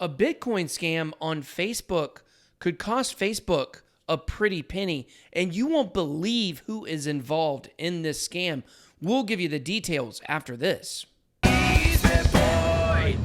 A Bitcoin scam on Facebook could cost Facebook a pretty penny, and you won't believe who is involved in this scam. We'll give you the details after this. BitBoy!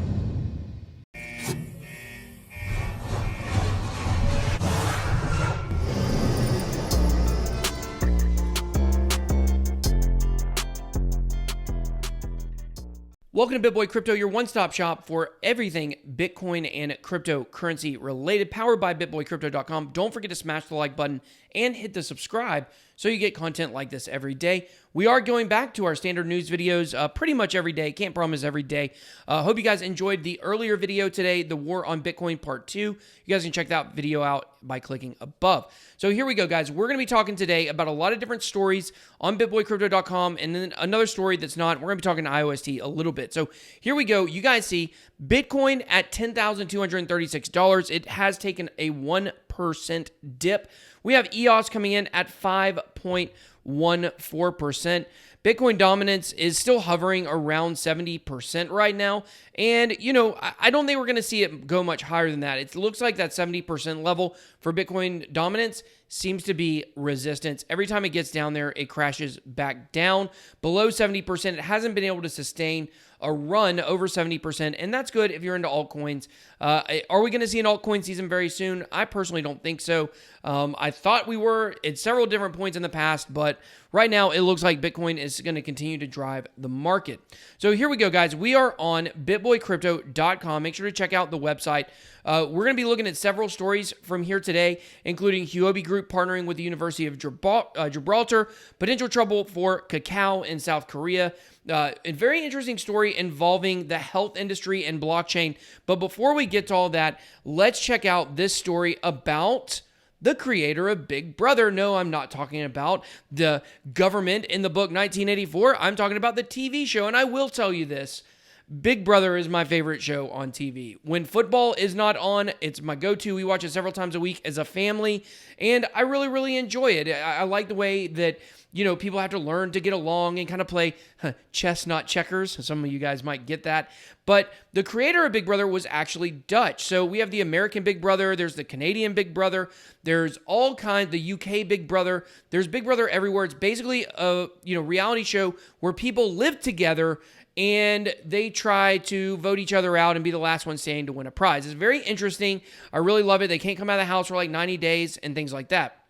Welcome to BitBoy Crypto, your one-stop shop for everything Bitcoin and cryptocurrency related, powered by BitBoyCrypto.com. Don't forget to smash the like button and hit the subscribe so you get content like this every day. We are going back to our standard news videos pretty much every day. Can't promise every day. Hope you guys enjoyed the earlier video today, the War on Bitcoin Part 2. You guys can check that video out by clicking above. So here we go, guys. We're going to be talking today about a lot of different stories on BitBoyCrypto.com, and then another story that's not. We're going to be talking IOST a little bit. So here we go. You guys see Bitcoin at $10,236. It has taken a 1% dip. We have EOS coming in at 5.14%. Bitcoin dominance is still hovering around 70% right now. And, you know, I don't think we're going to see it go much higher than that. It looks like that 70% level for Bitcoin dominance seems to be resistance. Every time it gets down there, it crashes back down below 70%. It hasn't been able to sustain a run over 70%, and that's good if you're into altcoins. Are we going to see an altcoin season very soon? I personally don't think so. I thought we were at several different points in the past, but right now it looks like Bitcoin is going to continue to drive the market. So here we go, guys. We are on BitBoyCrypto.com. Make sure to check out the website. We're going to be looking at several stories from here today, including Huobi Group partnering with the University of Gibraltar, potential trouble for Kakao in South Korea. A very interesting story involving the health industry and blockchain. But before we get to all that, let's check out this story about the creator of Big Brother. No, I'm not talking about the government in the book 1984. I'm talking about the TV show, and I will tell you this. Big Brother is my favorite show on TV. When football is not on, it's my go-to. We watch it several times a week as a family, and I really, really enjoy it. I like the way that, you know, people have to learn to get along and kind of play chess, not checkers. Some of you guys might get that. But the creator of Big Brother was actually Dutch. So we have the American Big Brother. There's the Canadian Big Brother. There's all kinds, the UK Big Brother. There's Big Brother everywhere. It's basically a, reality show where people live together and they try to vote each other out and be the last one standing to win a prize. It's very interesting. I really love it. They can't come out of the house for like 90 days and things like that.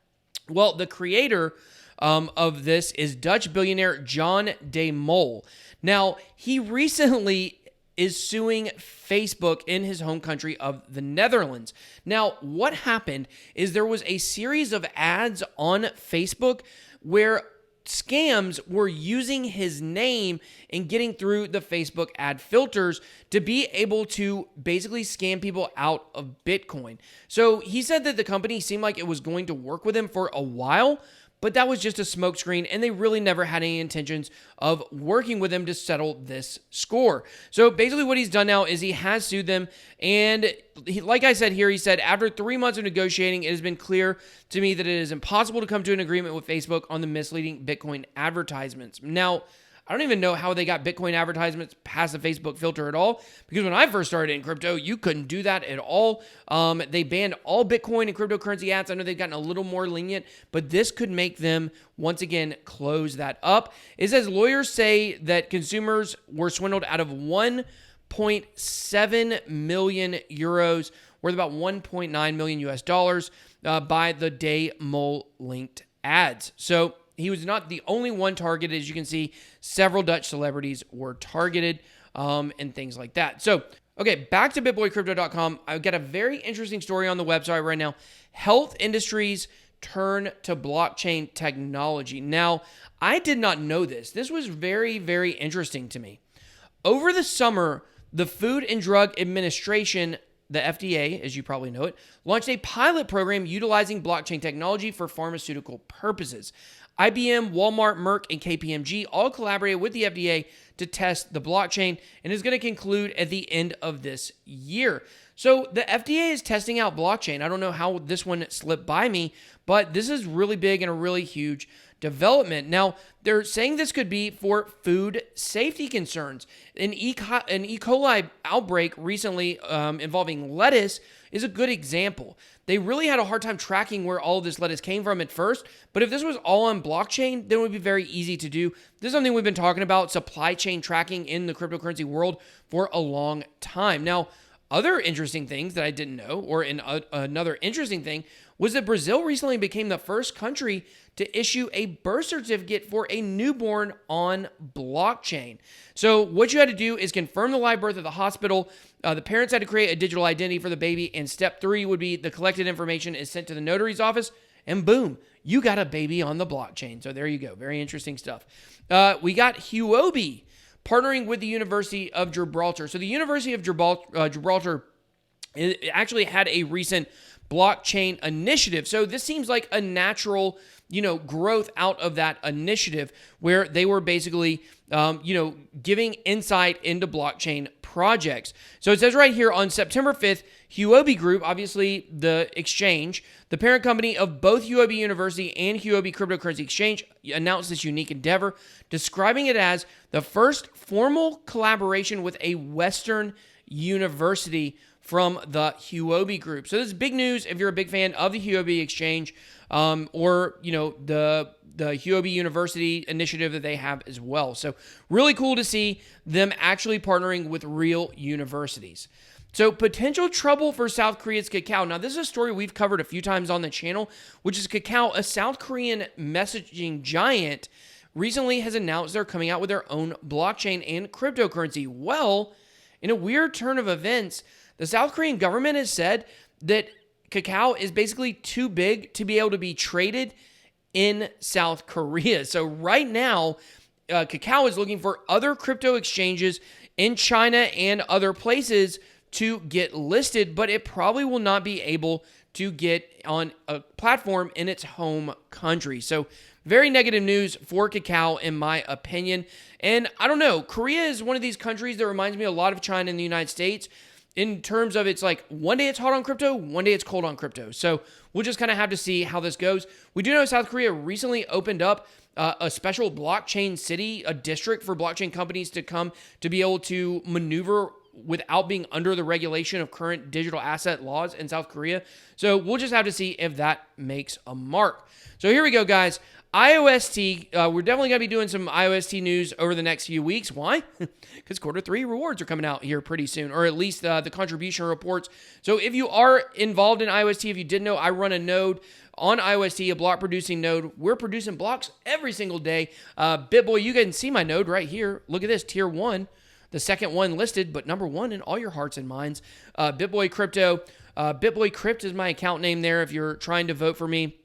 Well, the creator of this is Dutch billionaire John de Mol. Now, he recently is suing Facebook in his home country of the Netherlands. Now, what happened is there was a series of ads on Facebook where scams were using his name and getting through the Facebook ad filters to be able to basically scam people out of Bitcoin. So he said that the company seemed like it was going to work with him for a while, but that was just a smokescreen, and they really never had any intentions of working with him to settle this score. So basically what he's done now is he has sued them, and like I said here, he said, after 3 months of negotiating, it has been clear to me that it is impossible to come to an agreement with Facebook on the misleading Bitcoin advertisements. Now, I don't even know how they got Bitcoin advertisements past the Facebook filter at all, because when I first started in crypto, you couldn't do that at all. They banned all Bitcoin and cryptocurrency ads. I know they've gotten a little more lenient, but this could make them, once again, close that up. It says lawyers say that consumers were swindled out of 1.7 million euros, worth about 1.9 million US dollars, by the de Mol linked ads. So he was not the only one targeted. As you can see, several Dutch celebrities were targeted and things like that. So, okay, back to BitBoyCrypto.com. I've got a very interesting story on the website right now. Health industries turn to blockchain technology. Now, I did not know this. This was very, very interesting to me. Over the summer, the Food and Drug Administration, the FDA, as you probably know it, launched a pilot program utilizing blockchain technology for pharmaceutical purposes. IBM, Walmart, Merck, and KPMG all collaborated with the FDA to test the blockchain, and is going to conclude at the end of this year. So the FDA is testing out blockchain. I don't know how this one slipped by me, but this is really big and a really huge development. Now, they're saying this could be for food safety concerns. An E. coli outbreak recently involving lettuce is a good example. They really had a hard time tracking where all of this lettuce came from at first, but if this was all on blockchain, then it would be very easy to do. This is something we've been talking about, supply chain tracking in the cryptocurrency world for a long time. Now, other interesting things that I didn't know, or another interesting thing, was that Brazil recently became the first country to issue a birth certificate for a newborn on blockchain. So what you had to do is confirm the live birth at the hospital. The parents had to create a digital identity for the baby, and step 3 would be the collected information is sent to the notary's office, and boom, you got a baby on the blockchain. So there you go. Very interesting stuff. We got Huobi partnering with the University of Gibraltar. So the University of Gibraltar actually had a recent blockchain initiative. So this seems like a natural, growth out of that initiative where they were basically, giving insight into blockchain projects. So it says right here on September 5th, Huobi Group, obviously the exchange, the parent company of both Huobi University and Huobi Cryptocurrency Exchange, announced this unique endeavor, describing it as the first formal collaboration with a Western university from the Huobi Group. So this is big news if you're a big fan of the Huobi Exchange, or the Huobi University initiative that they have as well. So really cool to see them actually partnering with real universities. So potential trouble for South Korea's Kakao. Now, this is a story we've covered a few times on the channel, which is Kakao, a South Korean messaging giant, recently has announced they're coming out with their own blockchain and cryptocurrency. Well, in a weird turn of events, the South Korean government has said that Kakao is basically too big to be able to be traded in South Korea. So right now, Kakao is looking for other crypto exchanges in China and other places to get listed, but it probably will not be able to get on a platform in its home country. So very negative news for Kakao, in my opinion. And I don't know, Korea is one of these countries that reminds me a lot of China and the United States in terms of it's like one day it's hot on crypto, one day it's cold on crypto. So we'll just kind of have to see how this goes. We do know South Korea recently opened up a special blockchain city, a district for blockchain companies to come to be able to maneuver without being under the regulation of current digital asset laws in South Korea. So we'll just have to see if that makes a mark. So here we go, guys. IOST, we're definitely going to be doing some IOST news over the next few weeks. Why? Because Q3 rewards are coming out here pretty soon, or at least the contribution reports. So if you are involved in IOST, if you didn't know, I run a node on IOST, a block producing node. We're producing blocks every single day. BitBoy, you can see my node right here. Look at this, tier 1. The second one listed, but number 1 in all your hearts and minds. BitBoy Crypto. BitBoy Crypt is my account name there if you're trying to vote for me.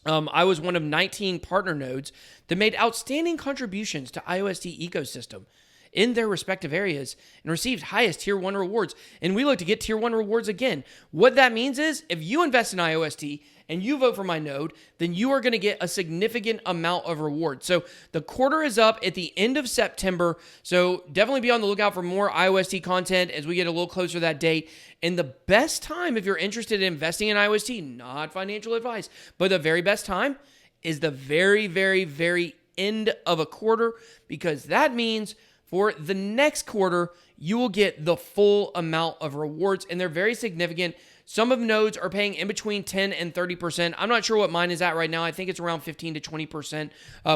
I was one of 19 partner nodes that made outstanding contributions to IOST ecosystem in their respective areas and received highest tier 1 rewards. And we look to get tier 1 rewards again. What that means is if you invest in IOST and you vote for my node, then you are going to get a significant amount of rewards. So the quarter is up at the end of September. So definitely be on the lookout for more IOST content as we get a little closer to that date. And the best time, if you're interested in investing in IOST, not financial advice, but the very best time is the very, very, very end of a quarter, because that means for the next quarter, you will get the full amount of rewards, and they're very significant. Some of nodes are paying in between 10 and 30%. I'm not sure what mine is at right now. I think it's around 15 to 20%.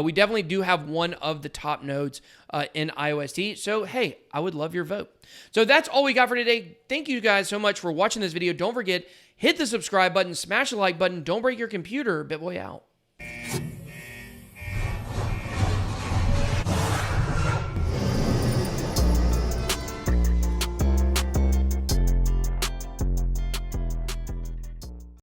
We definitely do have one of the top nodes in IOST. So, hey, I would love your vote. So that's all we got for today. Thank you guys so much for watching this video. Don't forget, hit the subscribe button, smash the like button. Don't break your computer. BitBoy out.